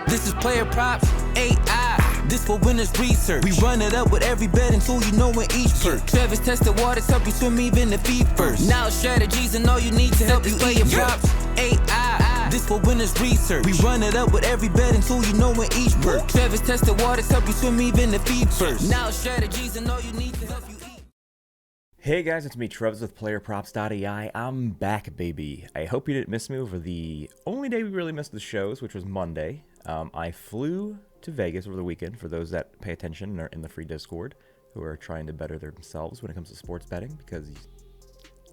This is PlayerProps.ai. This for winners research. We run it up with every betting tool you know in each perk. Travis tested waters, help you swim even the feet first. Now strategies and all you need to help you PlayerProps.ai. This for winners research. We run it up with every betting tool you know in each perk. Travis tested waters, help you swim even the feet first. Now strategies and all you need to help you eat. Hey guys, it's me, Travis with PlayerProps.ai. I'm back, baby. I hope you didn't miss me over the only day we really missed the shows, which was Monday. I flew to Vegas over the weekend, for those that pay attention and are in the free Discord, who are trying to better themselves when it comes to sports betting, because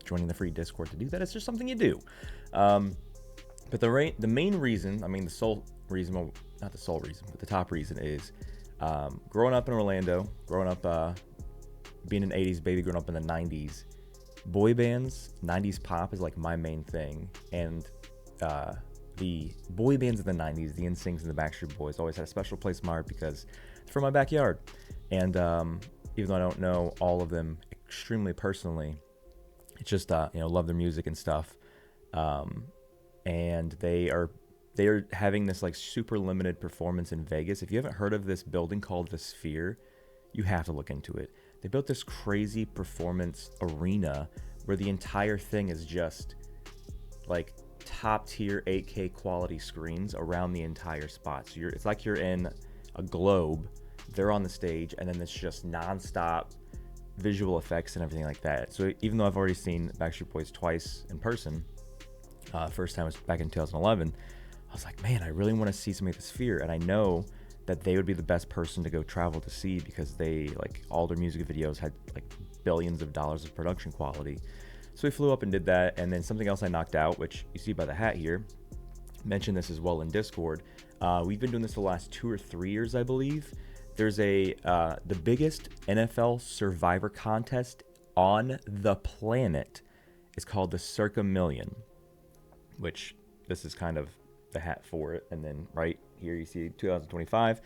joining the free Discord to do that is just something you do. But the main reason, I mean the sole reason, well, not the sole reason, but the top reason is growing up in Orlando, growing up being an 80s baby, growing up in the 90s, boy bands, 90s pop is like my main thing. And the boy bands of the 90s, the NSYNCs and the Backstreet Boys, always had a special place in my heart because it's from my backyard. And even though I don't know all of them extremely personally, it's just, love their music and stuff. And they are having this like super limited performance in Vegas. If you haven't heard of this building called the Sphere, you have to look into it. They built this crazy performance arena where the entire thing is just like top tier 8K quality screens around the entire spot. So it's like you're in a globe, they're on the stage, and then it's just nonstop visual effects and everything like that. So even though I've already seen Backstreet Boys twice in person, first time was back in 2011, I was like, man, I really want to see something at the Sphere, and I know that they would be the best person to go travel to see because they, like, all their music videos had like billions of dollars of production quality. So we flew up and did that. And then something else I knocked out, which you see by the hat here, mentioned this as well in Discord. We've been doing this for the last 2 or 3 years, I believe. There's the biggest NFL Survivor contest on the planet is called the Circa Million, which this is kind of the hat for it. And then right here you see 2025.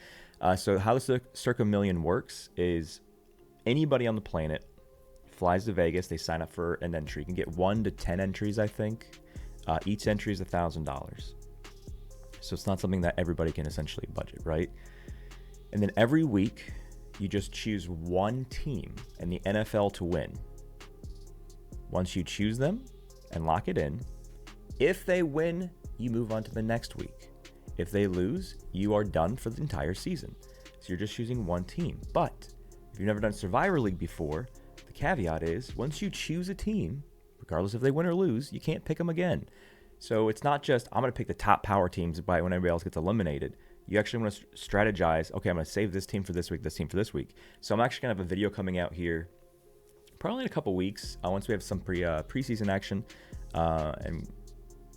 So how the Circa Million works is anybody on the planet flies to Vegas, they sign up for an entry. You can get 1 to 10 entries, I think. Each entry is $1,000. So it's not something that everybody can essentially budget, right? And then every week, you just choose one team in the NFL to win. Once you choose them and lock it in, if they win, you move on to the next week. If they lose, you are done for the entire season. So you're just choosing one team. But if you've never done Survivor League before, the caveat is once you choose a team, regardless if they win or lose, you can't pick them again. So it's not just, I'm going to pick the top power teams by when everybody else gets eliminated. You actually want to strategize, okay, I'm going to save this team for this week, this team for this week. So I'm actually going to have a video coming out here probably in a couple weeks once we have some preseason action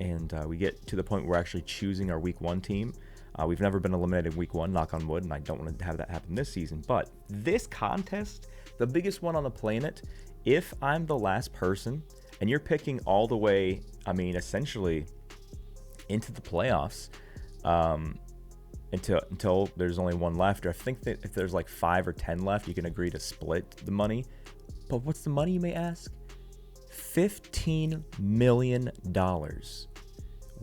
and we get to the point where we're actually choosing our week 1 team. We've never been eliminated week 1, knock on wood, and I don't want to have that happen this season. But this contest, the biggest one on the planet, if I'm the last person and you're picking all the way, I mean, essentially into the playoffs, until there's only one left, or I think that if there's like 5 or 10 left, you can agree to split the money. But what's the money, you may ask? $15 million.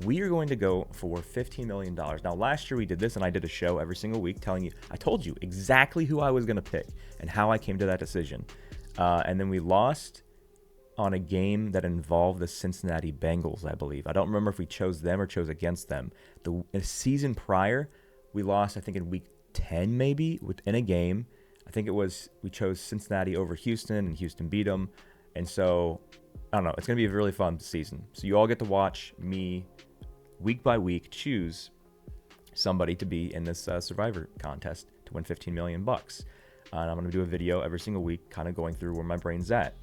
We are going to go for $15 million. Now, last year we did this, and I did a show every single week telling you, I told you exactly who I was going to pick and how I came to that decision. And then we lost on a game that involved the Cincinnati Bengals, I believe. I don't remember if we chose them or chose against them. The season prior, we lost, I think, in week 10 maybe, within a game. I think it was, we chose Cincinnati over Houston, and Houston beat them. And so, I don't know, it's going to be a really fun season. So you all get to watch me week by week choose somebody to be in this Survivor contest to win $15 million. And I'm going to do a video every single week kind of going through where my brain's at.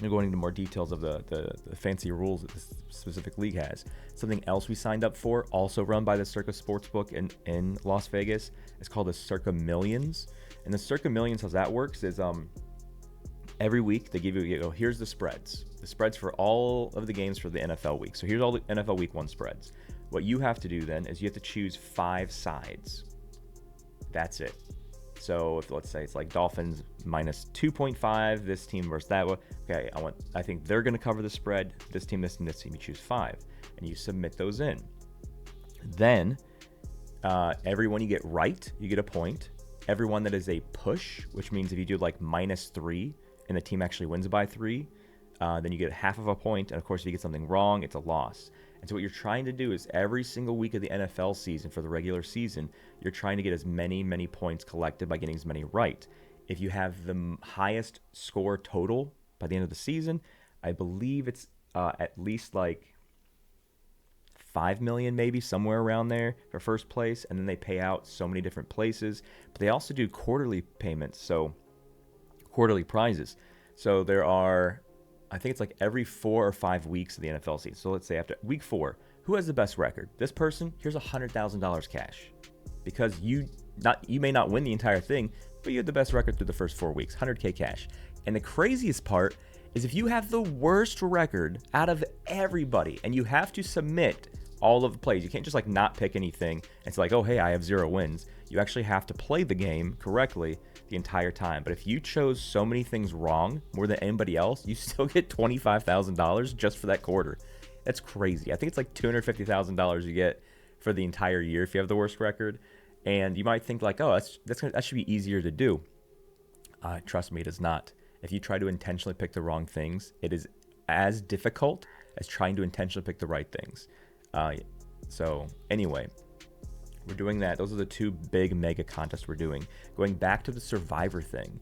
I'm going into more details of the fancy rules that this specific league has. Something else we signed up for, also run by the Circa Sportsbook in Las Vegas, is called the Circa Millions. And the Circa Millions, how that works is every week they give you, here's the spreads for all of the games for the NFL week. So here's all the NFL week 1 spreads. What you have to do then is you have to choose 5 sides. That's it. So if, let's say it's like Dolphins minus 2.5, this team versus that one. Okay, I think they're going to cover the spread. This team, this team, this team. You choose 5, and you submit those in. Then Everyone you get right, you get a point. Everyone that is a push, which means if you do like -3 and the team actually wins by 3, then you get half of a point. And of course, if you get something wrong, it's a loss. And so what you're trying to do is every single week of the NFL season for the regular season, you're trying to get as many points collected by getting as many right. If you have the highest score total by the end of the season, I believe it's at least like 5 million, maybe somewhere around there for first place. And then they pay out so many different places, but they also do quarterly payments. So quarterly prizes. So there are, I think it's like every 4 or 5 weeks of the NFL season. So let's say after week 4, who has the best record? This person, here's $100,000 cash, because you may not win the entire thing, but you had the best record through the first 4 weeks, 100K cash. And the craziest part is if you have the worst record out of everybody and you have to submit all of the plays, you can't just like not pick anything. It's like, oh, hey, I have 0 wins. You actually have to play the game correctly the entire time. But if you chose so many things wrong, more than anybody else, you still get $25,000 just for that quarter. That's crazy. I think it's like $250,000 you get for the entire year if you have the worst record. And you might think like, oh, that should be easier to do. Trust me, it is not. If you try to intentionally pick the wrong things, it is as difficult as trying to intentionally pick the right things. So anyway, we're doing that. Those are the 2 big mega contests we're doing. Going back to the Survivor thing,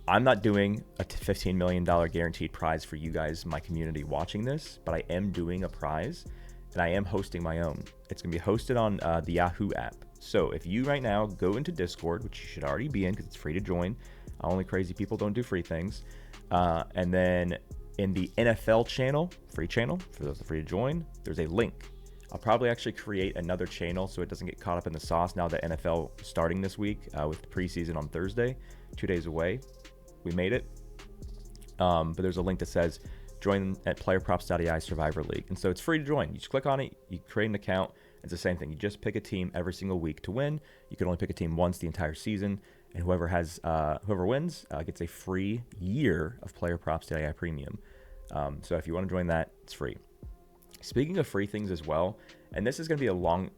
I'm not doing a $15 million guaranteed prize for you guys, my community, watching this, but I am doing a prize, and I am hosting my own. It's going to be hosted on the Yahoo app. So if you right now go into Discord, which you should already be in because it's free to join, only crazy people don't do free things, and then in the NFL channel, free channel, for those that are free to join, there's a link. I'll probably actually create another channel so it doesn't get caught up in the sauce now that NFL starting this week with the preseason on Thursday, 2 days away. We made it. But there's a link that says join at PlayerProps.ai Survivor League. And so it's free to join. You just click on it, you create an account. It's the same thing. You just pick a team every single week to win. You can only pick a team once the entire season. And whoever wins gets a free year of PlayerProps.ai Premium. So if you want to join that, it's free. Speaking of free things as well, and this is going to be a long,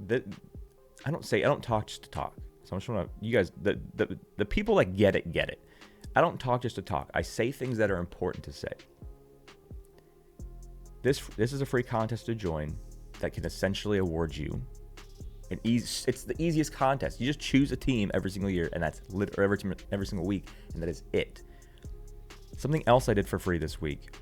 I don't talk just to talk. So I just want to, you guys, the people that get it. I don't talk just to talk. I say things that are important to say. This is a free contest to join that can essentially award you it's the easiest contest. You just choose a team every single year, and that's every single week, and that is it. Something else I did for free this week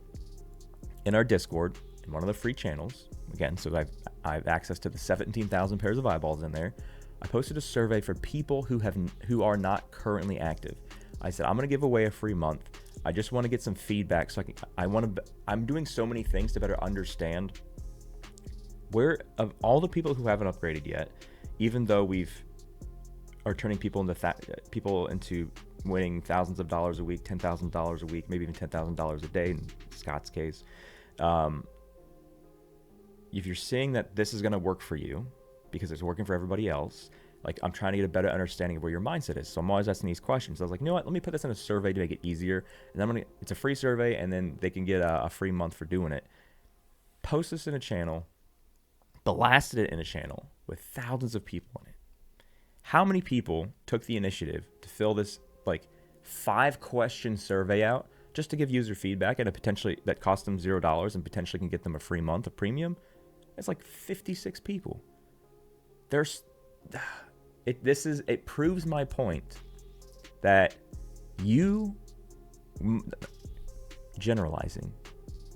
in our Discord, in one of the free channels. Again, so I have access to the 17,000 pairs of eyeballs in there. I posted a survey for people who are not currently active. I said I'm going to give away a free month. I just want to get some feedback, so I'm doing so many things to better understand where of all the people who haven't upgraded yet, even though are turning people into winning thousands of dollars a week, $10,000 a week, maybe even $10,000 a day in Scott's case. If you're seeing that this is going to work for you because it's working for everybody else, like I'm trying to get a better understanding of where your mindset is. So I'm always asking these questions. I was like, you know what? Let me put this in a survey to make it easier. And it's a free survey, and then they can get a free month for doing it. Post this in a channel, blasted it in a channel with thousands of people in it. How many people took the initiative to fill this like 5-question survey out just to give user feedback, and that cost them $0 and potentially can get them a free month of premium? It's like 56 people. It proves my point that generalizing,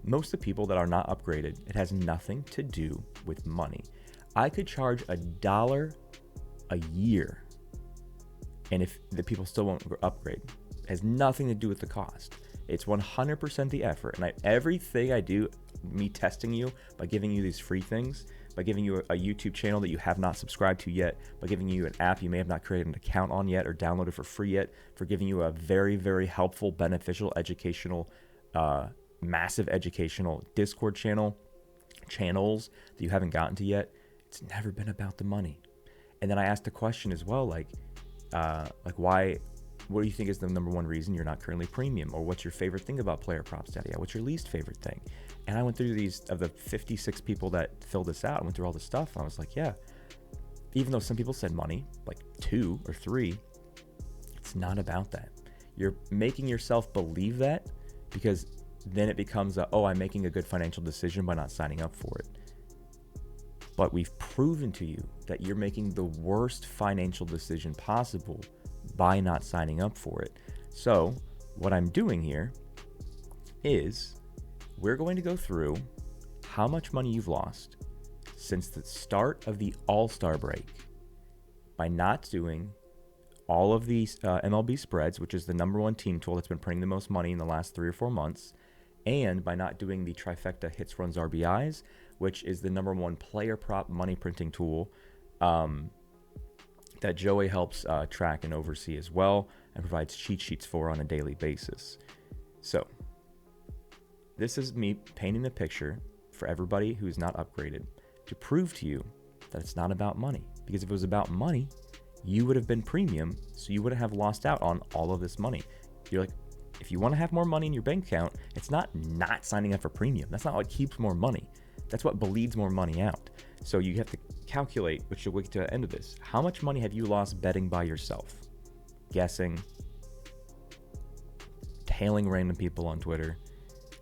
most of the people that are not upgraded, it has nothing to do with money. I could charge $1 a year, and if the people still won't upgrade, it has nothing to do with the cost. It's 100% the effort. And everything I do, me testing you by giving you these free things, by giving you a YouTube channel that you have not subscribed to yet, by giving you an app you may have not created an account on yet or downloaded for free yet, for giving you a very, very helpful, beneficial, educational, massive educational Discord channels that you haven't gotten to yet. It's never been about the money. And then I asked a question as well, like why, what do you think is the number one reason you're not currently premium? Or what's your favorite thing about PlayerProps.ai? What's your least favorite thing? And I went through these, of the 56 people that filled this out, I went through all this stuff, and I was like, yeah, even though some people said money, like 2 or 3, it's not about that. You're making yourself believe that because then it becomes I'm making a good financial decision by not signing up for it. But we've proven to you that you're making the worst financial decision possible by not signing up for it. So what I'm doing here is we're going to go through how much money you've lost since the start of the All-Star break by not doing all of these MLB spreads, which is the number one team tool that's been printing the most money in the last 3 or 4 months, and by not doing the trifecta hits, runs, RBIs, which is the number one player prop money printing tool that Joey helps track and oversee as well and provides cheat sheets for on a daily basis. So this is me painting the picture for everybody who's not upgraded to prove to you that it's not about money. Because if it was about money, you would have been premium, so you wouldn't have lost out on all of this money. You're like, if you want to have more money in your bank account, it's not signing up for premium. That's not what keeps more money. That's what bleeds more money out. So you have to calculate, which you'll get to the end of this. How much money have you lost betting by yourself? Guessing, tailing random people on Twitter.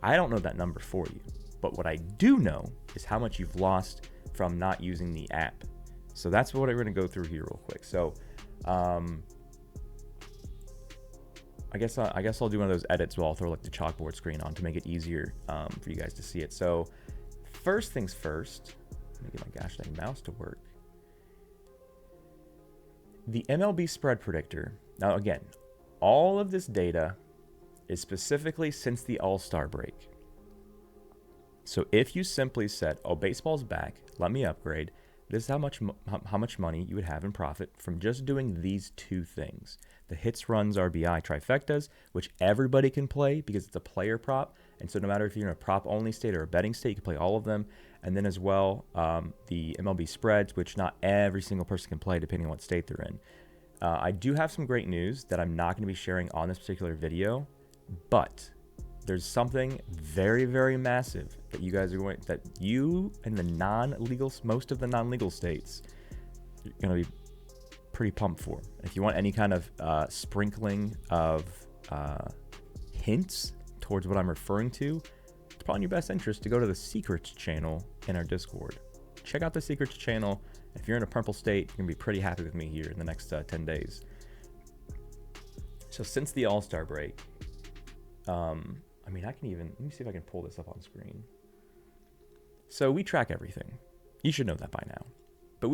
I don't know that number for you, but what I do know is how much you've lost from not using the app. So that's what we're going to go through here real quick. So I guess I'll do one of those edits where I'll throw like the chalkboard screen on to make it easier for you guys to see it. So first things first, let me get my gosh dang mouse to work. The MLB spread predictor. Now again, all of this data is specifically since the All-Star break. So if you simply said, baseball's back, let me upgrade, this is how much money you would have in profit from just doing these 2 things. The hits, runs, RBI trifectas, which everybody can play because it's a player prop. And so no matter if you're in a prop only state or a betting state, you can play all of them. And then as well, the MLB spreads, which not every single person can play depending on what state they're in. I do have some great news that I'm not going to be sharing on this particular video, but there's something very, very massive that you guys are that you and most of the non-legal states are going to be pretty pumped for. If you want any kind of sprinkling of hints towards what I'm referring to, it's probably in your best interest to go to the secrets channel in our Discord. Check out the secrets channel. If you're in a purple state, you're going to be pretty happy with me here in the next 10 days. So since the All-Star break, let me see if I can pull this up on screen. So we track everything. You should know that by now. But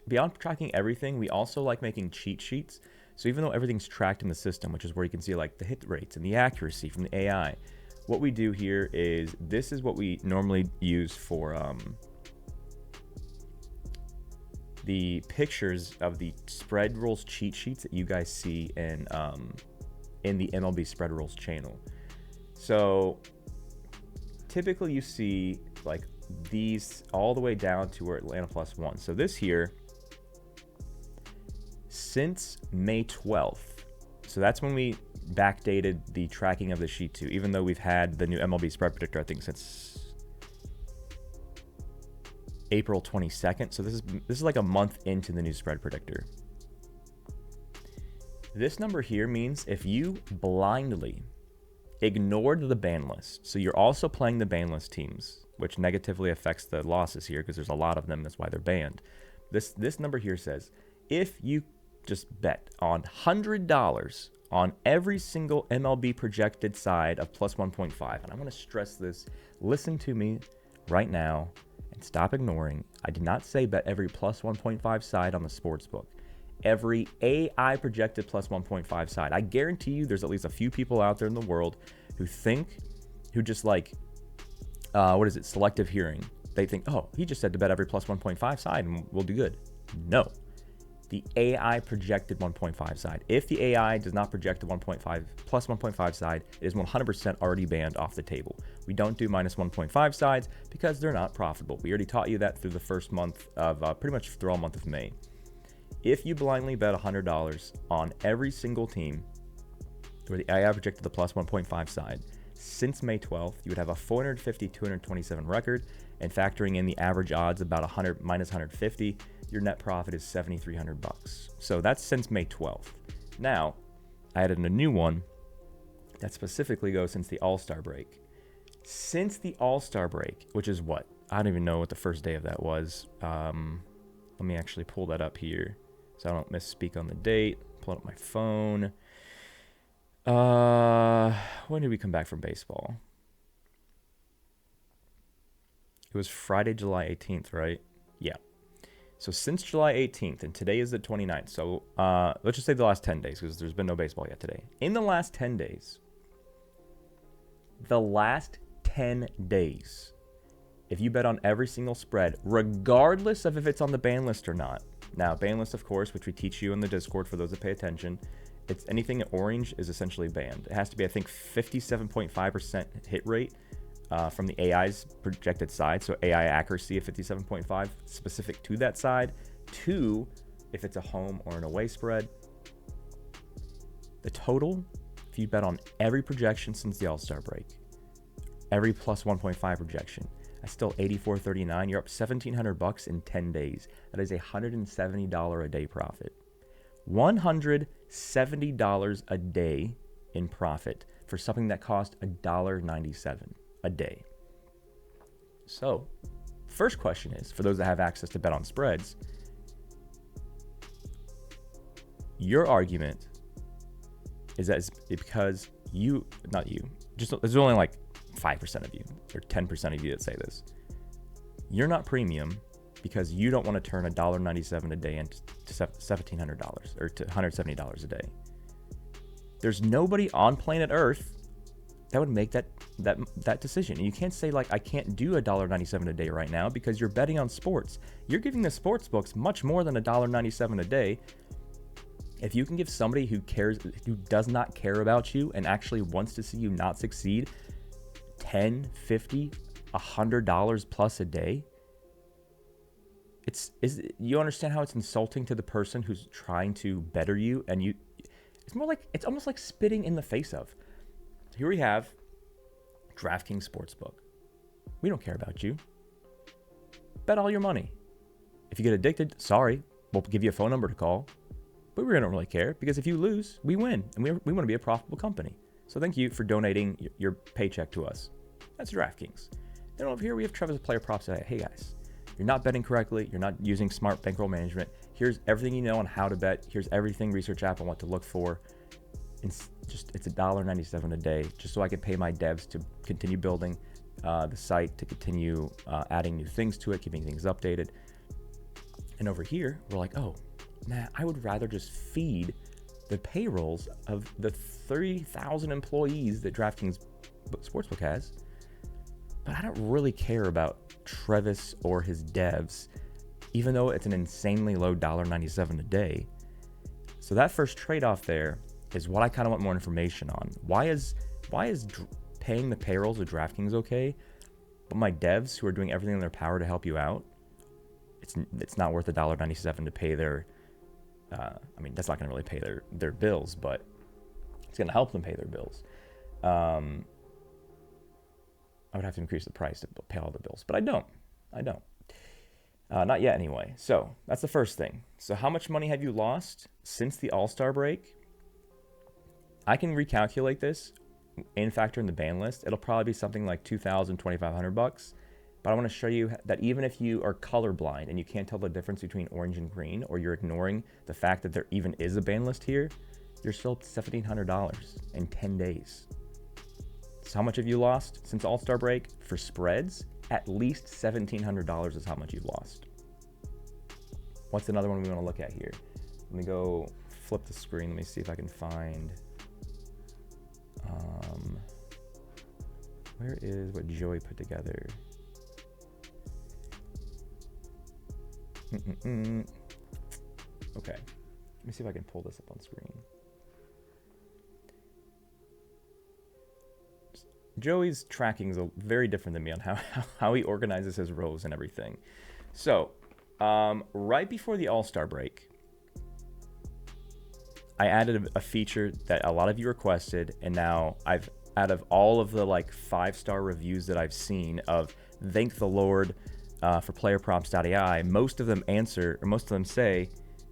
beyond tracking everything, we also like making cheat sheets. So even though everything's tracked in the system, which is where you can see like the hit rates and the accuracy from the AI, what we do here is, this is what we normally use for the pictures of the spread rules cheat sheets that you guys see in the MLB spread rules channel. So typically you see like these all the way down to where Atlanta +1. So this here, since May 12th, so that's when we backdated the tracking of the sheet to, even though we've had the new MLB spread predictor, I think since April 22nd. So this is like a month into the new spread predictor. This number here means if you blindly ignored the ban list, so you're also playing the ban list teams, which negatively affects the losses here because there's a lot of them, that's why they're banned. This number here says, if you just bet on $100 on every single MLB projected side of +1.5, and I want to stress this, listen to me right now and stop ignoring. I did not say bet every +1.5 side on the sports book. Every AI projected +1.5 side. I guarantee you there's at least a few people out there in the world who just like, selective hearing. They think, he just said to bet every +1.5 side and we'll do good. No. The AI projected 1.5 side. If the AI does not project the +1.5 side, it is 100% already banned off the table. We don't do -1.5 sides because they're not profitable. We already taught you that through the first month of, pretty much through all month of May. If you blindly bet $100 on every single team where the AI projected the +1.5 side, since May 12th, you would have a 450-227 record, and factoring in the average odds about 100 minus 150, your net profit is $7,300. So that's since May 12th. Now, I added a new one that specifically goes since the All-Star break. Since the All-Star break, which is what? I don't even know what the first day of that was. Let me actually pull that up here so I don't misspeak on the date. Pull up my phone. When did we come back from baseball? It was Friday, July 18th, right? Yeah. So since July 18th, and today is the 29th, so let's just say the last 10 days, because there's been no baseball yet today. In the last 10 days, if you bet on every single spread, regardless of if it's on the ban list or not. Now, ban list, of course, which we teach you in the Discord for those that pay attention, it's anything orange is essentially banned. It has to be, I think, 57.5% hit rate from the AI's projected side. So AI accuracy of 57.5 specific to that side. 2, if it's a home or an away spread. The total, if you bet on every projection since the All-Star break, every plus 1.5 projection, that's still $84.39. You're up $1,700 in 10 days. That is $170 a day profit. $170 a day in profit for something that cost $1.97 a day. So, first question is, for those that have access to bet on spreads, your argument is that it's because there's only like 5% of you or 10% of you that say this. You're not premium because you don't want to turn $1.97 a day into $1,700 or to $170 a day. There's nobody on planet Earth that would make that decision. And you can't say, like, I can't do $1.97 a day right now because you're betting on sports. You're giving the sports books much more than $1.97 a day. If you can give somebody who does not care about you and actually wants to see you not succeed, $10, $50, $100 plus a day, you understand how it's insulting to the person who's trying to better you, and it's almost like spitting in the face of. Here we have DraftKings Sportsbook. We don't care about you. Bet all your money. If you get addicted, sorry, we'll give you a phone number to call. But we don't really care, because if you lose, we win, and we want to be a profitable company. So thank you for donating your paycheck to us. That's DraftKings. Then over here we have Trevor's PlayerProps.ai. Hey guys, you're not betting correctly. You're not using smart bankroll management. Here's everything you know on how to bet. Here's everything research app on what to look for. It's $1.97 a day, just so I can pay my devs to continue building the site, to continue adding new things to it, keeping things updated. And over here, we're like, oh, nah, I would rather just feed the payrolls of the 30,000 employees that DraftKings Sportsbook has. But I don't really care about Travis or his devs, even though it's an insanely low $1.97 a day. So that first trade-off there is what I kind of want more information on. Why is paying the payrolls of DraftKings okay, but my devs who are doing everything in their power to help you out, it's not worth $1.97 to pay their, that's not going to really pay their bills, but it's going to help them pay their bills. I would have to increase the price to pay all the bills, but I don't. Not yet anyway. So that's the first thing. So how much money have you lost since the All-Star break? I can recalculate this and factor in the ban list. It'll probably be something like $2,000, $2,500. But I want to show you that even if you are colorblind and you can't tell the difference between orange and green, or you're ignoring the fact that there even is a ban list here, you're still $1,700 in 10 days. So how much have you lost since All-Star break? For spreads, at least $1,700 is how much you've lost. What's another one we want to look at here? Let me go flip the screen. Let me see if I can find... where is what Joey put together? Okay. Let me see if I can pull this up on screen. Joey's tracking is very different than me on how he organizes his rows and everything. So, right before the All-Star break, I added a feature that a lot of you requested, and now out of all of the like 5-star reviews that I've seen of thank the Lord, for PlayerProps.ai, most of them say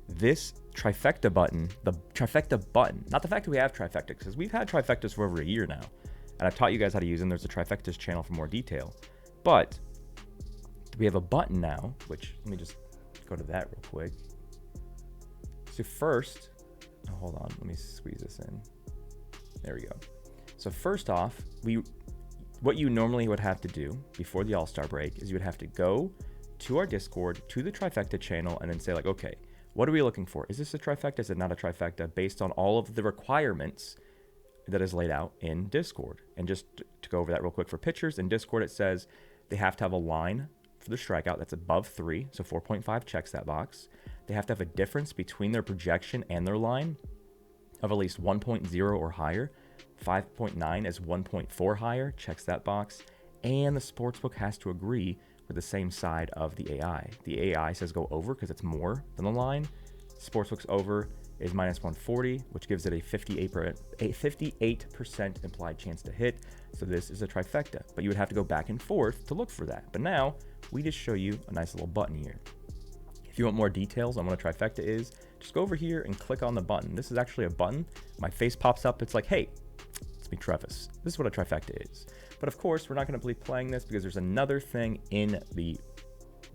this trifecta button, the trifecta button, not the fact that we have trifecta, because we've had trifectas for over a year now, and I've taught you guys how to use them. There's a trifectas channel for more detail, but we have a button now, which let me just go to that real quick. So first, hold on, let me squeeze this in. There we go. So first off, what you normally would have to do before the All-Star break is you would have to go to our Discord, to the trifecta channel, and then say like, okay, what are we looking for? Is this a trifecta? Is it not a trifecta? Based on all of the requirements that is laid out in Discord. And just to go over that real quick for pitchers, in Discord it says they have to have a line for the strikeout that's above 3, so 4.5 checks that box. They have to have a difference between their projection and their line of at least 1.0 or higher. 5.9 is 1.4 higher, checks that box. And the sportsbook has to agree with the same side of the AI. The AI says go over because it's more than the line. Sportsbook's over is minus 140, which gives it a 58% implied chance to hit. So this is a trifecta, but you would have to go back and forth to look for that. But now we just show you a nice little button here. If you want more details on what a trifecta is, just go over here and click on the button. This is actually a button. My face pops up. It's like, hey, it's me, Travis. This is what a trifecta is. But of course, we're not going to be playing this because there's another thing in the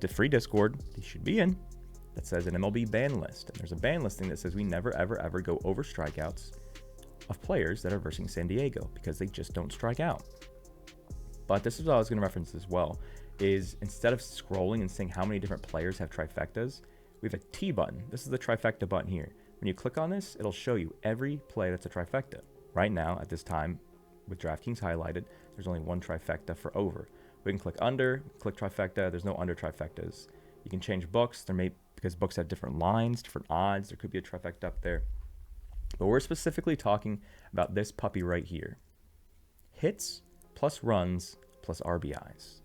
free Discord that you should be in that says an MLB ban list. And there's a ban listing that says we never, ever, ever go over strikeouts of players that are versing San Diego because they just don't strike out. But this is what I was going to reference as well, is instead of scrolling and seeing how many different players have trifectas, we have a T button. This is the trifecta button here. When you click on this, it'll show you every play that's a trifecta. Right now, at this time, with DraftKings highlighted, there's only one trifecta for over. We can click under, click trifecta. There's no under trifectas. You can change books. Because books have different lines, different odds. There could be a trifecta up there. But we're specifically talking about this puppy right here. Hits plus runs plus RBIs.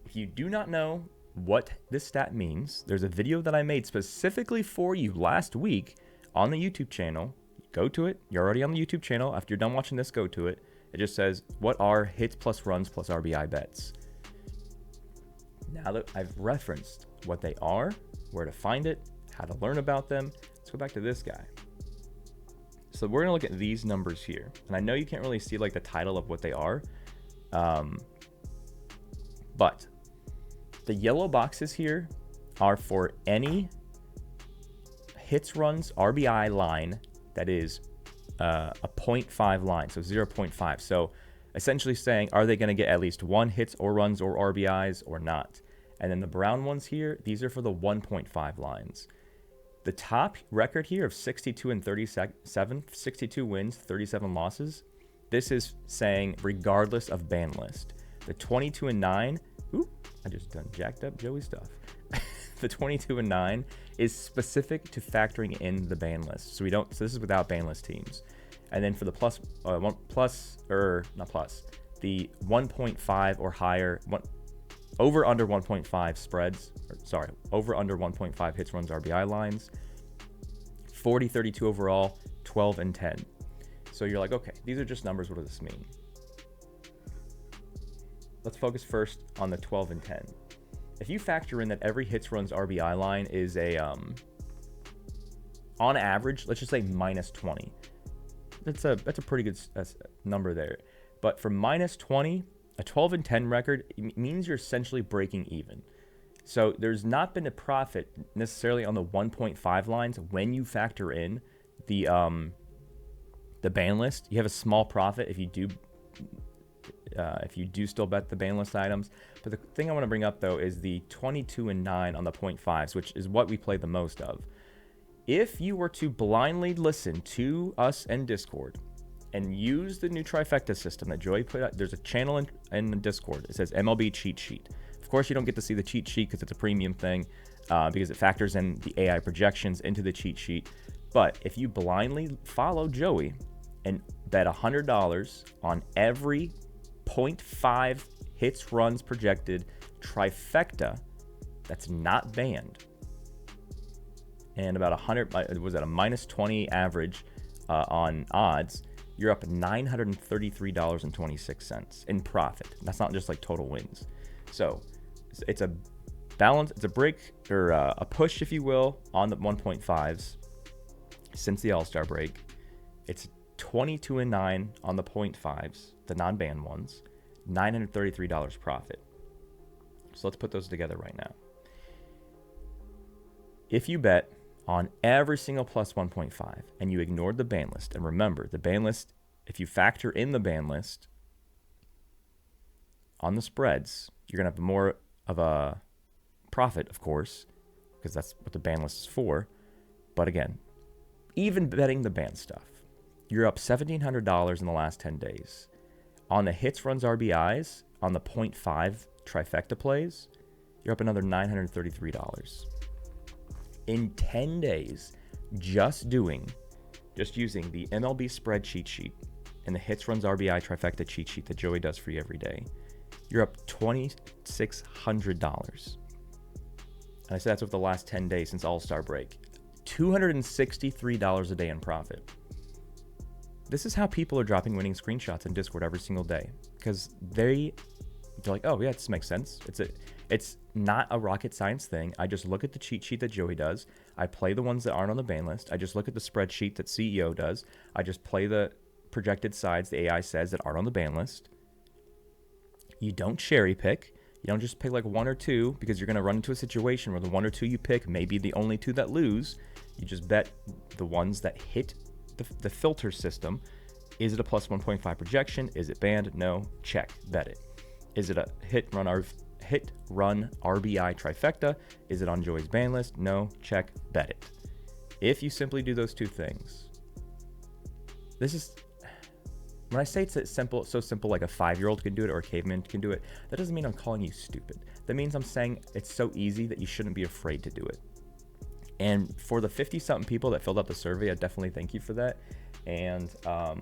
If you do not know what this stat means, there's a video that I made specifically for you last week on the YouTube channel. Go to it. You're already on the YouTube channel. After you're done watching this, go to it. It just says, what are hits plus runs plus RBI bets? Now that I've referenced what they are, where to find it, how to learn about them, let's go back to this guy. So we're going to look at these numbers here. And I know you can't really see like the title of what they are. But the yellow boxes here are for any hits, runs, RBI line that is a 0.5 line, so 0.5. So essentially saying, are they going to get at least one hits or runs or RBIs or not? And then the brown ones here, these are for the 1.5 lines. The top record here of 62 and 37, 62 wins, 37 losses, this is saying regardless of ban list. The 22 and 9, I just done jacked up Joey's stuff. The 22 and 9 is specific to factoring in the ban list. So this is without ban list teams. And then for the the 1.5 or higher, over under 1.5 spreads, over under 1.5 hits, runs, RBI lines, 40, 32 overall, 12 and 10. So you're like, okay, these are just numbers. What does this mean? Let's focus first on the 12 and 10. If you factor in that every hits, runs, RBI line is on average, let's just say minus 20. That's a pretty good number there. But for minus 20, a 12 and 10 record means you're essentially breaking even. So there's not been a profit necessarily on the 1.5 lines when you factor in the ban list. You have a small profit if you do still bet the ban list items. But the thing I want to bring up though is the 22 and 9 on the 0.5s, which is what we play the most of. If you were to blindly listen to us and Discord and use the new trifecta system that Joey put out, there's a channel in the Discord. It says MLB cheat sheet. Of course, you don't get to see the cheat sheet because it's a premium thing, because it factors in the AI projections into the cheat sheet. But if you blindly follow Joey and bet $100 on every 0.5 hits, runs projected trifecta that's not banned, and about 100, was at a minus 20 average on odds, you're up $933.26 in profit. That's not just like total wins. So it's a balance. It's a break or a push, if you will, on the 1.5s since the All-Star break. It's 22-9 on the 0.5s, the non-banned ones, $933 profit. So let's put those together right now. If you bet on every single plus 1.5 and you ignored the ban list, and remember, the ban list, if you factor in the ban list on the spreads, you're going to have more of a profit, of course, because that's what the ban list is for. But again, even betting the ban stuff, you're up $1,700 in the last 10 days. On the hits, runs, RBIs, on the 0.5 trifecta plays, you're up another $933. In 10 days, just using the MLB spread cheat sheet and the hits, runs, RBI trifecta cheat sheet that Joey does for you every day, you're up $2,600. And I said that's over the last 10 days since All-Star break. $263 a day in profit. This is how people are dropping winning screenshots in Discord every single day, because they're like, oh yeah, this makes sense. It's not a rocket science thing. I just look at the cheat sheet that Joey does. I play the ones that aren't on the ban list. I just look at the spreadsheet that CEO does. I just play the projected sides the AI says that aren't on the ban list. You don't cherry pick. You don't just pick like one or two, because you're going to run into a situation where the one or two you pick may be the only two that lose. You just bet the ones that hit the filter system. Is it a plus 1.5 projection? Is it banned? No. Check. Bet it. Is it a hit run RBI trifecta? Is it on Joey's ban list? No. Check. Bet it. If you simply do those two things, this is, when I say it's simple, so simple like a 5-year-old can do it or a caveman can do it, that doesn't mean I'm calling you stupid. That means I'm saying it's so easy that you shouldn't be afraid to do it. And for the 50-something people that filled out the survey, I definitely thank you for that. And I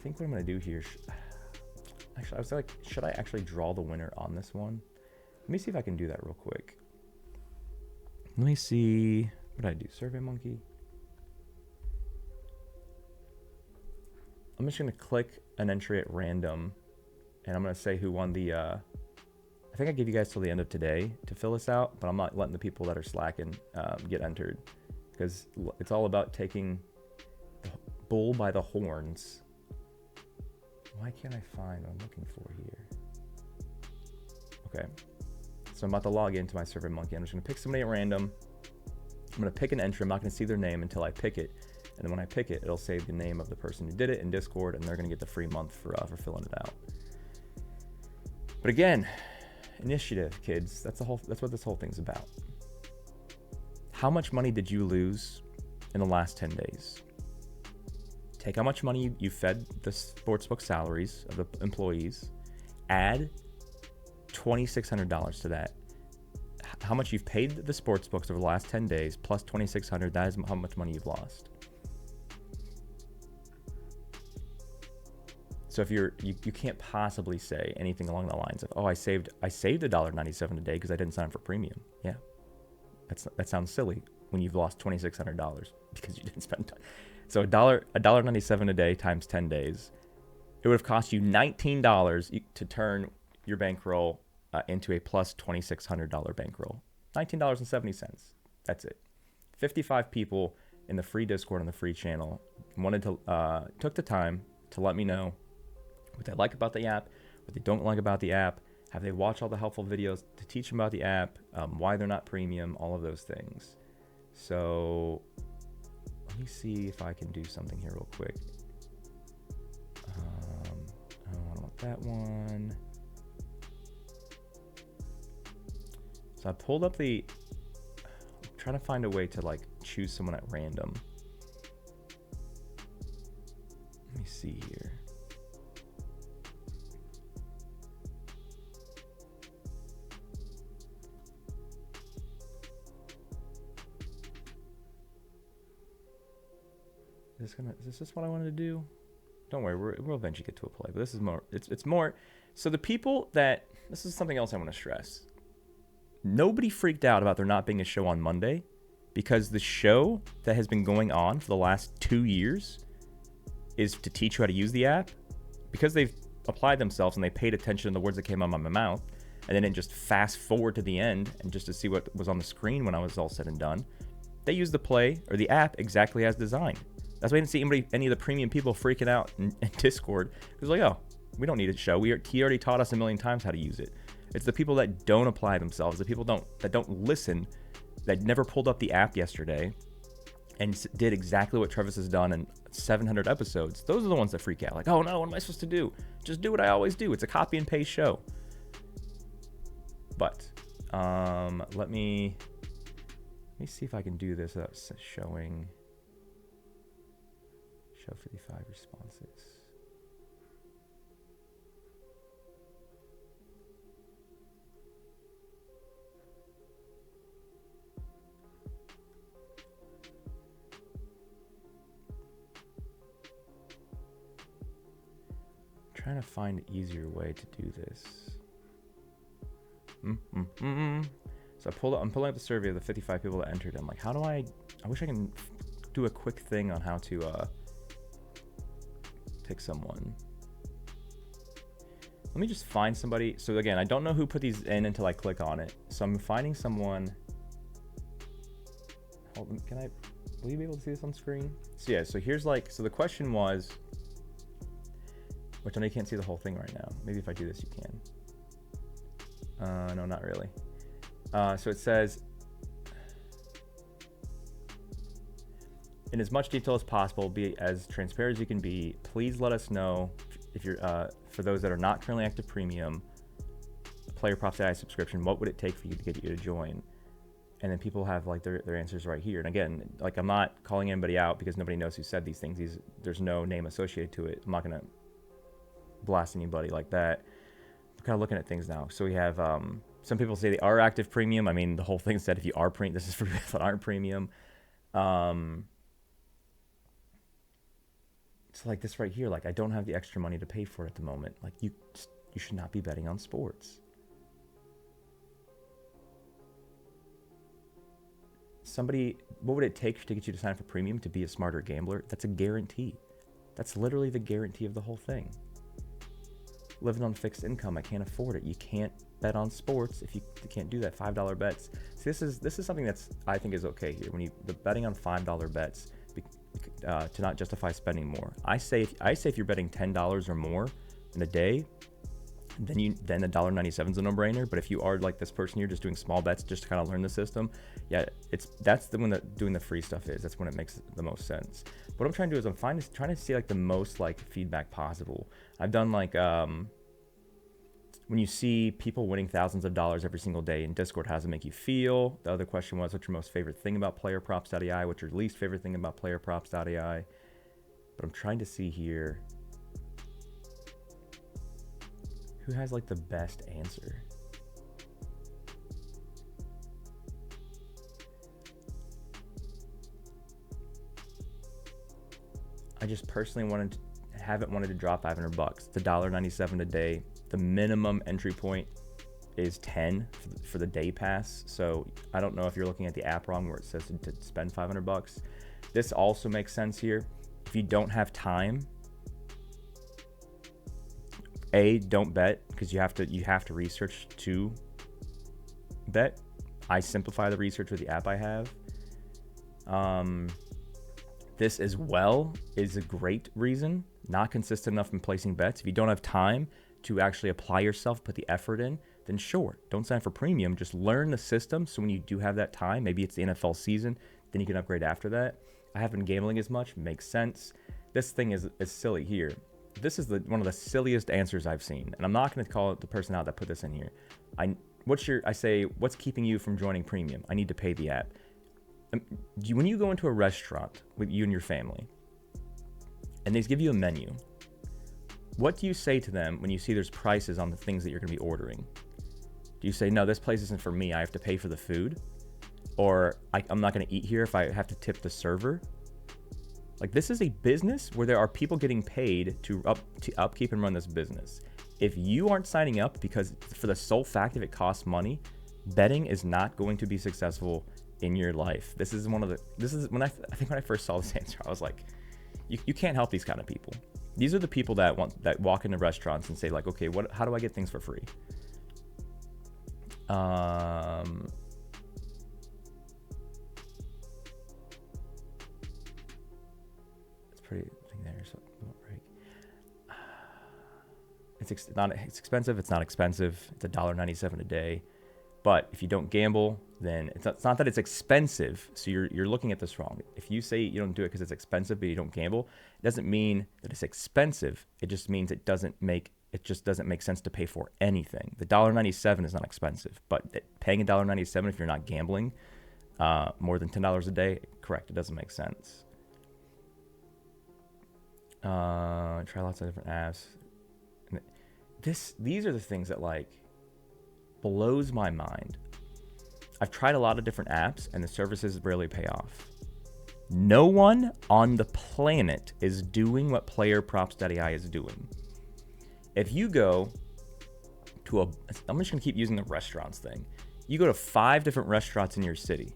think what I'm going to do here, actually, I was like, should I actually draw the winner on this one? Let me see if I can do that real quick. Let me see. What did I do? Survey Monkey. I'm just going to click an entry at random, and I'm going to say who won the, I think I gave you guys till the end of today to fill this out, but I'm not letting the people that are slacking get entered, because it's all about taking the bull by the horns. Why can't I find what I'm looking for here? Okay, so I'm about to log into my Survey Monkey. I'm just going to pick somebody at random. I'm going to pick an entry. I'm not going to see their name until I pick it. And then when I pick it, it'll say the name of the person who did it in Discord, and they're going to get the free month for filling it out. But again, initiative, kids. That's what this whole thing's about. How much money did you lose in the last 10 days? Take how much money you fed the sportsbook salaries of the employees, add $2,600 to that. How much you've paid the sportsbooks over the last 10 days plus $2,600, that is how much money you've lost. So if you can't possibly say anything along the lines of, oh, I saved $1.97 a day because I didn't sign up for premium. Yeah, that sounds silly when you've lost $2,600 because you didn't spend time. So $1.97 a day times 10 days, it would have cost you $19 to turn your bankroll into a plus $2,600 bankroll. $19.70. That's it. 55 people in the free Discord on the free channel took the time to let me know what they like about the app, what they don't like about the app, have they watched all the helpful videos to teach them about the app, why they're not premium, all of those things. So let me see if I can do something here real quick. I don't want that one. So I pulled up I'm trying to find a way to like choose someone at random. Let me see here. Is this what I wanted to do? Don't worry, we'll eventually get to a play, but this is more, it's more, so the people this is something else I want to stress. Nobody freaked out about there not being a show on Monday, because the show that has been going on for the last 2 years is to teach you how to use the app. Because they've applied themselves and they paid attention to the words that came out of my mouth, and then just fast forward to the end and just to see what was on the screen when I was all said and done. They used the play or the app exactly as designed. That's why I didn't see any of the premium people freaking out in Discord. It was like, oh, we don't need it to show. He already taught us a million times how to use it. It's the people that don't apply themselves, the people that don't listen, that never pulled up the app yesterday and did exactly what Travis has done in 700 episodes. Those are the ones that freak out. Like, oh no, what am I supposed to do? Just do what I always do. It's a copy and paste show. But let me see if I can do this without showing. Show 55 responses. Trying to find an easier way to do this. So I'm pulling up the survey of the 55 people that entered. I'm like, how do I wish I can do a quick thing on how to pick someone. Let me just find somebody. So again, I don't know who put these in until I click on it. So I'm finding someone. Hold on, will you be able to see this on screen? So yeah, so here's so the question was, which I know you can't see the whole thing right now. Maybe if I do this, you can. No, not really. So it says, in as much detail as possible, be as transparent as you can be. Please let us know if you're, for those that are not currently active premium, PlayerProps.ai subscription, what would it take for you to get you to join? And then people have their answers right here. And again, I'm not calling anybody out because nobody knows who said these things. There's no name associated to it. I'm not gonna blast anybody like that. I'm kind of looking at things now. So we have some people say they are active premium. I mean, the whole thing said if you are premium, this is for people that aren't premium. So like this right here, I don't have the extra money to pay for it at the moment. You should not be betting on sports. What would it take to get you to sign up for premium to be a smarter gambler? That's a guarantee. That's literally the guarantee of the whole thing. Living on fixed income, I can't afford it. You can't bet on sports if you can't do that. $5 bets. See, this is something that's I think is okay here. When the betting on $5 bets to not justify spending more. I say if you're betting $10 or more in a day, then the $1.97 is a no-brainer. But if you are like this person, you're just doing small bets just to kind of learn the system. Yeah, that's the one that doing the free stuff is. That's when it makes the most sense. What I'm trying to do is I'm trying to see the most feedback possible. I've done when you see people winning thousands of dollars every single day in Discord, how does it make you feel? The other question was, what's your most favorite thing about PlayerProps.ai? What's your least favorite thing about PlayerProps.ai? But I'm trying to see here who has the best answer. I just personally haven't wanted to drop $500. It's $1.97 a day. The minimum entry point is 10 for the day pass. So I don't know if you're looking at the app wrong where it says to spend $500. This also makes sense here. If you don't have time, don't bet because you have to research to bet. I simplify the research with the app I have. This as well is a great reason. Not consistent enough in placing bets. If you don't have time to actually apply yourself, put the effort in, then sure, don't sign for premium. Just learn the system. So when you do have that time, maybe it's the NFL season, then you can upgrade after that. I haven't been gambling as much. Makes sense. This thing is silly here. This is one of the silliest answers I've seen. And I'm not going to call it the person out that put this in here. What's keeping you from joining premium? I need to pay the app. When you go into a restaurant with you and your family, and they give you a menu, what do you say to them when you see there's prices on the things that you're going to be ordering? Do you say, no, this place isn't for me, I have to pay for the food? Or I'm not going to eat here if I have to tip the server? This is a business where there are people getting paid to upkeep and run this business. If you aren't signing up because for the sole fact that it costs money, betting is not going to be successful in your life. This is when I first saw this answer, I was like, you can't help these kind of people. These are the people that walk into restaurants and say okay, how do I get things for free? It's pretty. I think there's a little break. It's expensive. It's not expensive. It's $1.97 a day. But if you don't gamble, then it's not that it's expensive. So you're looking at this wrong. If you say you don't do it because it's expensive, but you don't gamble, it doesn't mean that it's expensive. It just means it just doesn't make sense to pay for anything. The $1.97 is not expensive, but paying $1.97 if you're not gambling more than $10 a day, correct? It doesn't make sense. Try lots of different apps. These are the things that like blows my mind. I've tried a lot of different apps and the services rarely pay off. No one on the planet is doing what PlayerProps.ai is doing. If you go to I'm just gonna keep using the restaurants thing. You go to 5 different restaurants in your city.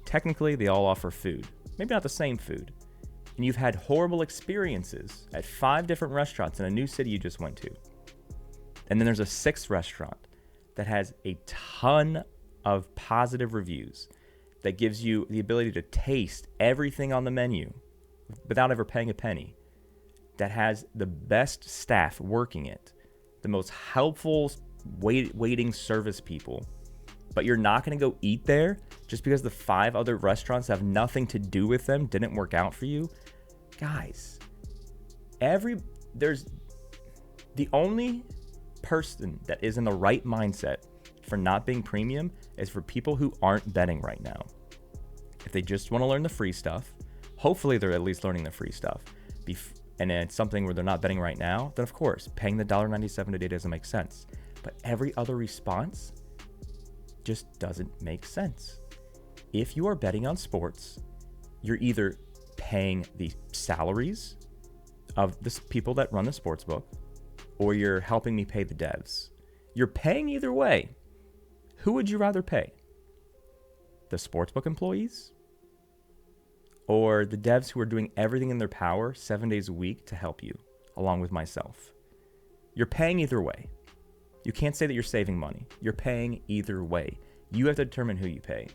Technically, they all offer food. Maybe not the same food. And you've had horrible experiences at 5 different restaurants in a new city you just went to. And then there's a 6th restaurant that has a ton of positive reviews that gives you the ability to taste everything on the menu without ever paying a penny, that has the best staff working it, the most helpful waiting service people, but you're not going to go eat there just because the 5 other restaurants have nothing to do with them, didn't work out for you. Guys, there's the only person that is in the right mindset for not being premium is for people who aren't betting right now. If they just want to learn the free stuff, hopefully they're at least learning the free stuff. And it's something where they're not betting right now, then of course, paying the $1.97 a day doesn't make sense. But every other response just doesn't make sense. If you are betting on sports, you're either paying the salaries of the people that run the sports book, or you're helping me pay the devs. You're paying either way. Who would you rather pay? The sportsbook employees? Or the devs who are doing everything in their power 7 days a week to help you, along with myself? You're paying either way. You can't say that you're saving money. You're paying either way. You have to determine who you pay.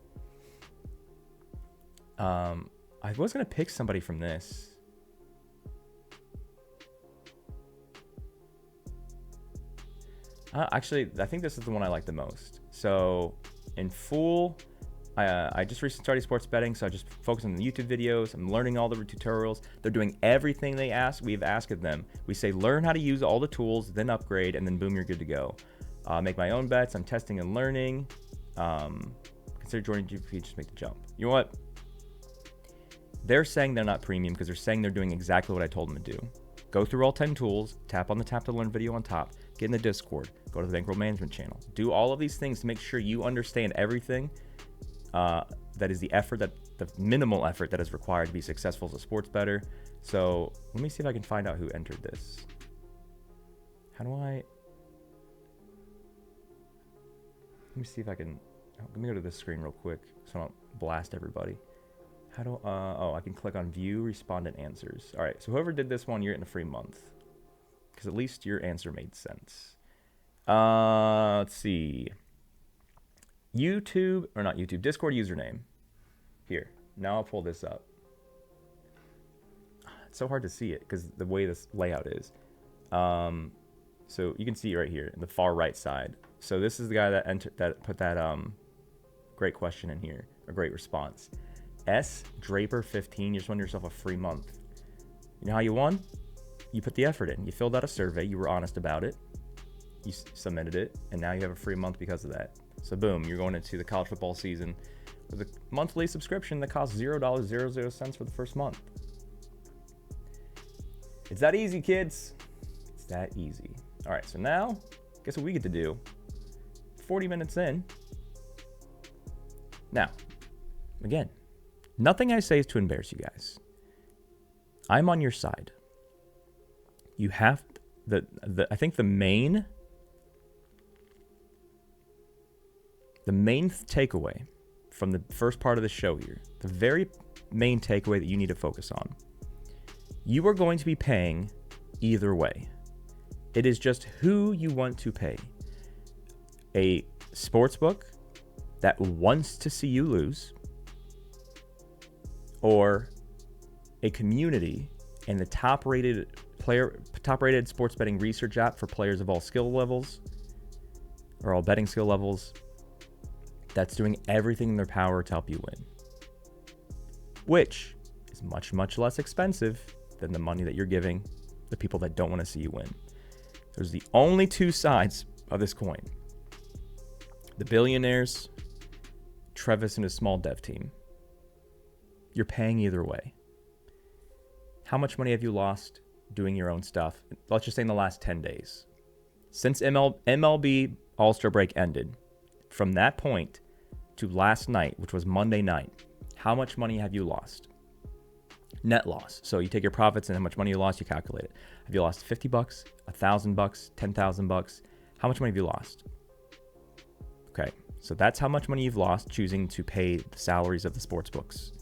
I was going to pick somebody from this. Actually, I think this is the one I like the most. So in full, I just recently started sports betting, so I just focus on the YouTube videos. I'm learning all the tutorials. They're doing everything we've asked of them. We say, learn how to use all the tools, then upgrade, and then boom, you're good to go. Make my own bets. I'm testing and learning. Consider joining GP, just make the jump. You know what? They're saying they're not premium because they're saying they're doing exactly what I told them to do. Go through all 10 tools, tap on the tap to learn video on top, get in the Discord, go to the bankroll management channel, do all of these things to make sure you understand everything that is the minimal effort that is required to be successful as a sports bettor. So let me see if I can find out who entered this. Let me see if I can, let me go to this screen real quick so I don't blast everybody. I can click on view respondent answers. All right, so whoever did this one, you're getting a free month because at least your answer made sense. Let's see. Discord username. Here, now I'll pull this up. It's so hard to see it because the way this layout is. So you can see right here in the far right side. So this is the guy that put that great question in here, a great response. S Draper 15. You just won yourself a free month. You know how you won? You put the effort in. You filled out a survey. You were honest about it. You submitted it, and now you have a free month because of that. So boom, you're going into the college football season with a monthly subscription that costs $0.00 for the first month. It's that easy, kids. It's that easy. All right, so now, guess what we get to do? 40 minutes in. Now, again, nothing I say is to embarrass you guys. I'm on your side. You have I think the main takeaway from the first part of the show here, the very main takeaway that you need to focus on. You are going to be paying either way. It is just who you want to pay. A sportsbook that wants to see you lose, or a community and the top-rated sports betting research app for players of all skill levels, or all betting skill levels, that's doing everything in their power to help you win, which is much, much less expensive than the money that you're giving the people that don't want to see you win. There's the only two sides of this coin. The billionaires, Travis and his small dev team. You're paying either way. How much money have you lost doing your own stuff? Let's just say in the last 10 days. Since MLB All-Star break ended, from that point to last night, which was Monday night, how much money have you lost? Net loss. So you take your profits and how much money you lost, you calculate it. Have you lost $50, $1,000, $10,000? How much money have you lost? Okay, so that's how much money you've lost choosing to pay the salaries of the sports books.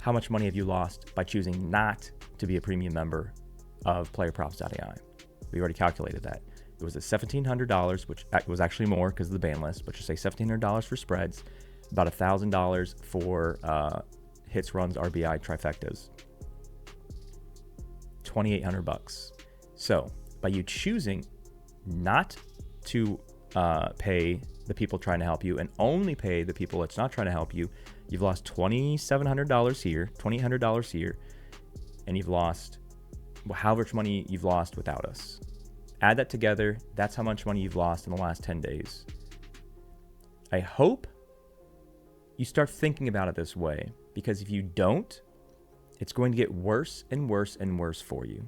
How much money have you lost by choosing not to be a premium member of PlayerProps.ai? We already calculated that. It was at $1,700, which was actually more because of the ban list, but just say $1,700 for spreads, about $1,000 for hits, runs, RBI, trifectas, $2,800. So by you choosing not to pay the people trying to help you and only pay the people that's not trying to help you, you've lost $2,700 here, $2,800 here, and you've lost how much money you've lost without us. Add that together, that's how much money you've lost in the last 10 days. I hope you start thinking about it this way, because if you don't, it's going to get worse and worse and worse for you.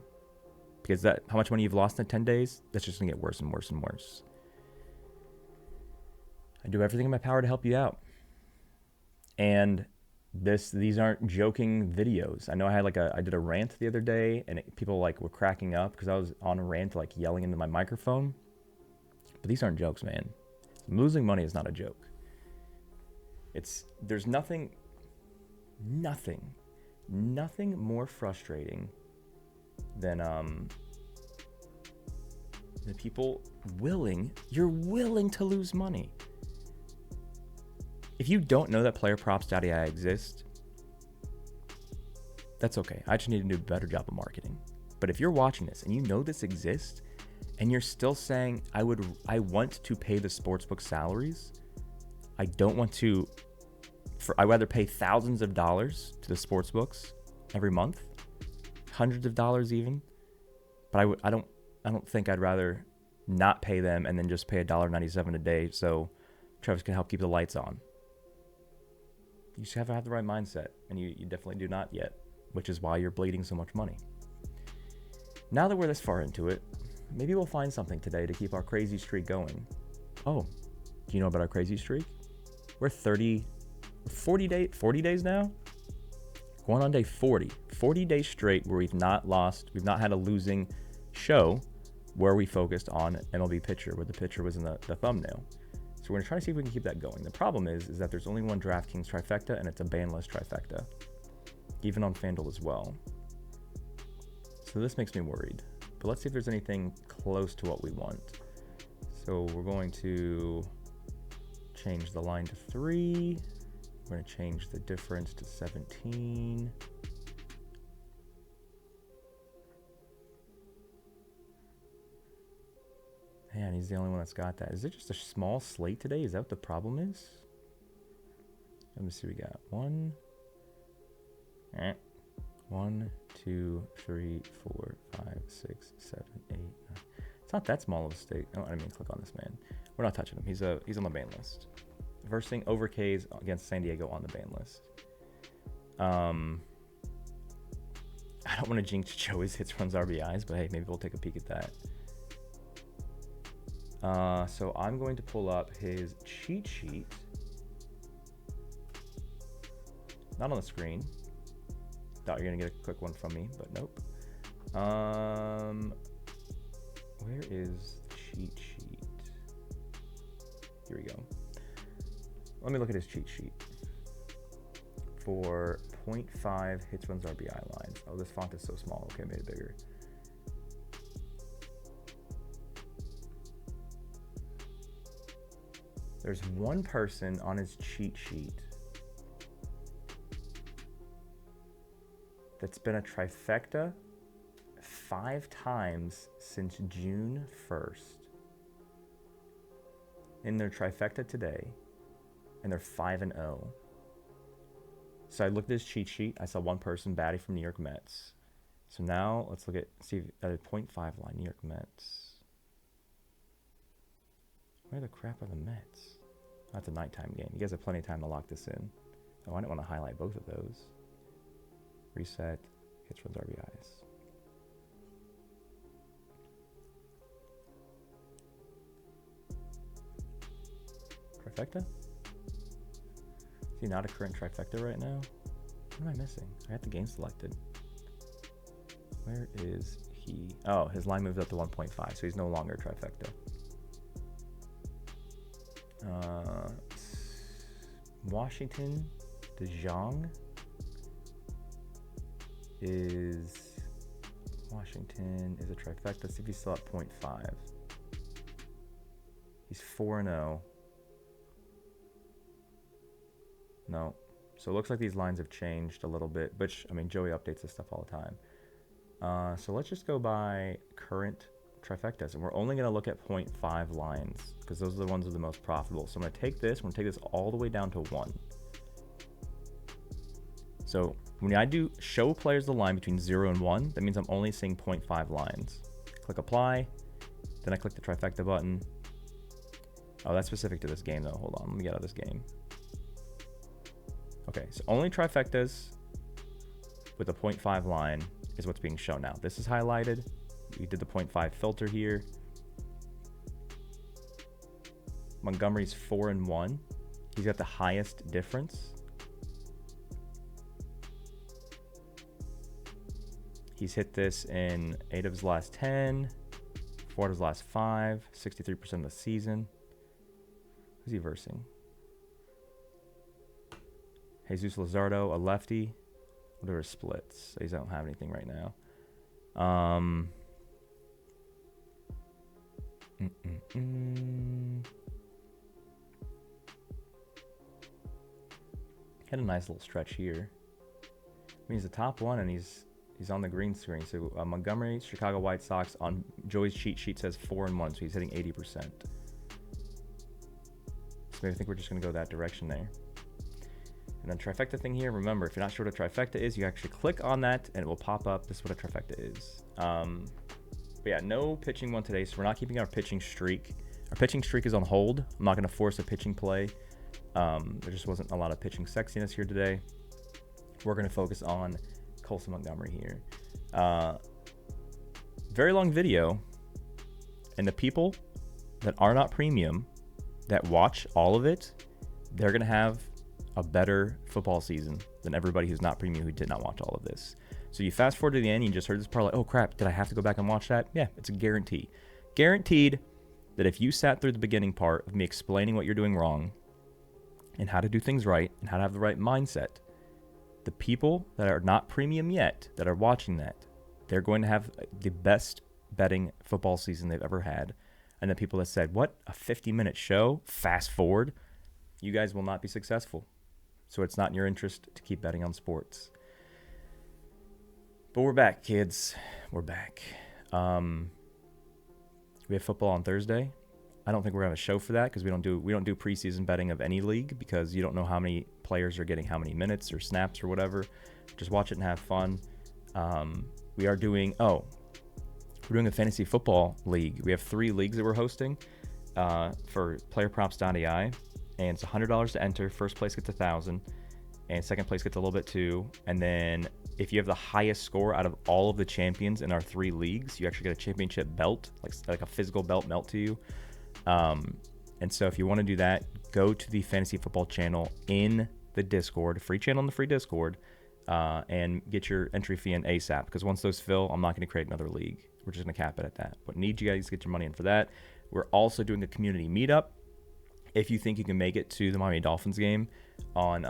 Because that how much money you've lost in 10 days, that's just going to get worse and worse and worse. I do everything in my power to help you out. And these aren't joking videos. I know I did a rant the other day, and people were cracking up because I was on a rant, yelling into my microphone. But these aren't jokes, man. Losing money is not a joke. There's nothing more frustrating than the people you're willing to lose money. If you don't know that PlayerProps.ai exists, that's okay. I just need to do a better job of marketing. But if you're watching this and you know this exists, and you're still saying, I want to pay the sportsbook salaries, I'd rather pay thousands of dollars to the sportsbooks every month, hundreds of dollars even, but I don't think I'd rather not pay them and then just pay $1.97 a day so Travis can help keep the lights on. You just have to have the right mindset, and you definitely do not yet, which is why you're bleeding so much money. Now that we're this far into it, maybe we'll find something today to keep our crazy streak going. Oh, do you know about our crazy streak? We're 40 days now? Going on day 40. 40 days straight where we've not had a losing show where we focused on MLB pitcher, where the pitcher was in the thumbnail. So we're going to try to see if we can keep that going. The problem is that there's only one DraftKings trifecta, and it's a ban list trifecta, even on FanDuel as well. So this makes me worried. But let's see if there's anything close to what we want. So we're going to change the line to 3. We're going to change the difference to 17. Man, he's the only one that's got that. Is it just a small slate today? Is that what the problem is? Let me see. We got 1, 2, 3, 4, 5, 6, 7, 8, 9. It's not that small of a stake. Oh, I didn't mean to click on this man. We're not touching him. He's on the ban list. Versing over K's against San Diego on the ban list. I don't want to jinx Joey's hits, runs, RBIs, but hey, maybe we'll take a peek at that. So I'm going to pull up his cheat sheet. Not on the screen. Thought you were gonna get a quick one from me, but nope. Where is the cheat sheet? Here we go. Let me look at his cheat sheet for 0.5 hits, runs, RBI lines. Oh, this font is so small. Okay, I made it bigger. There's one person on his cheat sheet that's been a trifecta 5 times since June 1st. In their trifecta today, and they're 5-0. So I looked at his cheat sheet. I saw one person batting from New York Mets. So now let's see at a 0.5 line, New York Mets. Where the crap are the Mets? That's a nighttime game. You guys have plenty of time to lock this in. Oh, I didn't want to highlight both of those. Reset, hits, runs, RBIs. Trifecta? Is he not a current trifecta right now? What am I missing? I had the game selected. Where is he? Oh, his line moved up to 1.5, so he's no longer a trifecta. Washington DeJong is a trifecta. Let's see if he's still at 0.5. He's 4-0. No. So it looks like these lines have changed a little bit, which, I mean, Joey updates this stuff all the time. So let's just go by current trifectas, and we're only going to look at 0.5 lines because those are the ones that are the most profitable. So I'm going to take this, we're going to take this all the way down to 1. So when I do show players the line between 0 and 1, that means I'm only seeing 0.5 lines. Click apply, then I click the trifecta button. Oh, that's specific to this game though. Hold on, let me get out of this game. Okay, so only trifectas with a 0.5 line is what's being shown now. This is highlighted. We did the 0.5 filter here. Montgomery's 4-1. He's got the highest difference. He's hit this in 8 of his last 10, 4 of his last 5, 63% of the season. Who's he versing? Jesus Luzardo, a lefty. What are his splits? So he don't have anything right now. Had a nice little stretch here. I mean, he's the top one, and he's on the green screen. So Montgomery, Chicago White Sox on Joey's cheat sheet says 4-1, so he's hitting 80%. So maybe I think we're just gonna go that direction there. And then trifecta thing here, remember, if you're not sure what a trifecta is, you actually click on that and it will pop up. This is what a trifecta is. But yeah, no pitching one today, so we're not keeping our pitching streak. Our pitching streak is on hold. I'm not gonna force a pitching play. There just wasn't a lot of pitching sexiness here today. We're gonna focus on Colson Montgomery here. Very long video, and the people that are not premium that watch all of it, they're gonna have a better football season than everybody who's not premium who did not watch all of this. So you fast forward to the end, you just heard this part like, oh crap, did I have to go back and watch that? Yeah, it's a guarantee. Guaranteed that if you sat through the beginning part of me explaining what you're doing wrong and how to do things right and how to have the right mindset, the people that are not premium yet that are watching that, they're going to have the best betting football season they've ever had. And the people that said, what, a 50-minute show, fast forward, you guys will not be successful. So it's not in your interest to keep betting on sports. But we're back, kids. We're back. We have football on Thursday. I don't think we're gonna have a show for that because we don't do preseason betting of any league because you don't know how many players are getting how many minutes or snaps or whatever. Just watch it and have fun. We're doing a fantasy football league. We have 3 leagues that we're hosting for PlayerProps.ai. And it's $100 to enter. First place gets $1,000, and second place gets a little bit too. And then if you have the highest score out of all of the champions in our 3 leagues, you actually get a championship belt, like a physical belt mailed to you. And so if you want to do that, go to the fantasy football channel in the Discord, free channel in the free Discord, and get your entry fee in ASAP. Because once those fill, I'm not going to create another league. We're just going to cap it at that. But need you guys to get your money in for that. We're also doing a community meetup. If you think you can make it to the Miami Dolphins game on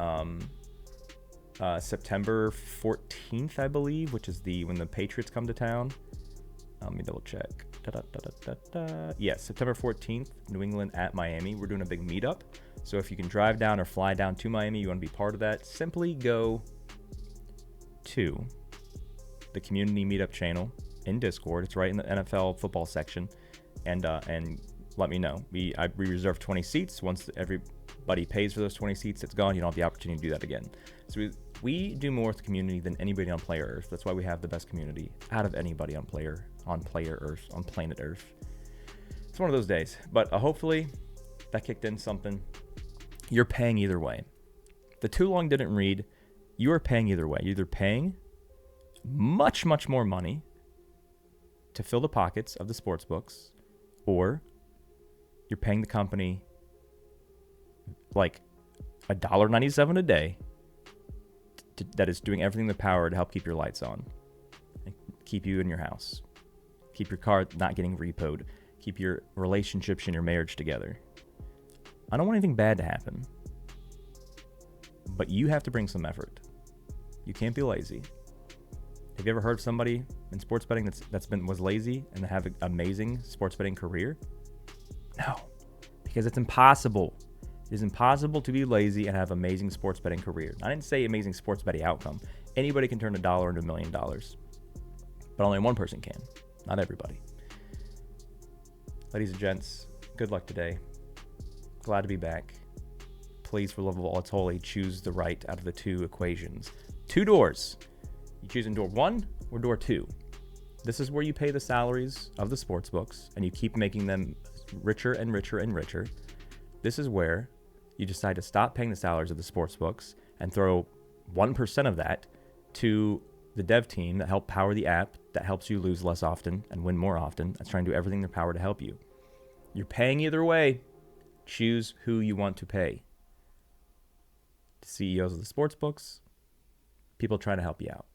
September 14th, I believe, which is when the Patriots come to town. Let me double check. Yes, September 14th, New England at Miami. We're doing a big meetup. So if you can drive down or fly down to Miami, you want to be part of that, simply go to the community meetup channel in Discord. It's right in the NFL football section, and let me know. We reserve 20 seats. Once everybody pays for those 20 seats, it's gone. You don't have the opportunity to do that again. So we do more with the community than anybody on Player Earth. That's why we have the best community out of anybody on Player Earth, on planet Earth. It's one of those days, but hopefully that kicked in something. You're paying either way. The too long didn't read. You are paying either way. You're either paying much, much more money to fill the pockets of the sports books, or you're paying the company like $1.97 a day that is doing everything in the power to help keep your lights on, and keep you in your house, keep your car not getting repoed, keep your relationships and your marriage together. I don't want anything bad to happen, but you have to bring some effort. You can't be lazy. Have you ever heard of somebody in sports betting was lazy and have an amazing sports betting career? No, because it's impossible. It is impossible to be lazy and have amazing sports betting career. I didn't say amazing sports betting outcome. Anybody can turn $1 into $1 million, but only one person can. Not everybody. Ladies and gents, good luck today. Glad to be back. Please, for love of all that's holy, choose the right out of the two equations. 2 doors. You choosing door 1 or door 2? This is where you pay the salaries of the sports books and you keep making them richer and richer and richer. This is where you decide to stop paying the salaries of the sports books and throw 1% of that to the dev team that help power the app that helps you lose less often and win more often. That's trying to do everything in their power to help you. You're paying either way. Choose who you want to pay. The CEOs of the sports books, people trying to help you out.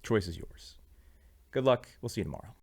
Choice is yours. Good luck. We'll see you tomorrow.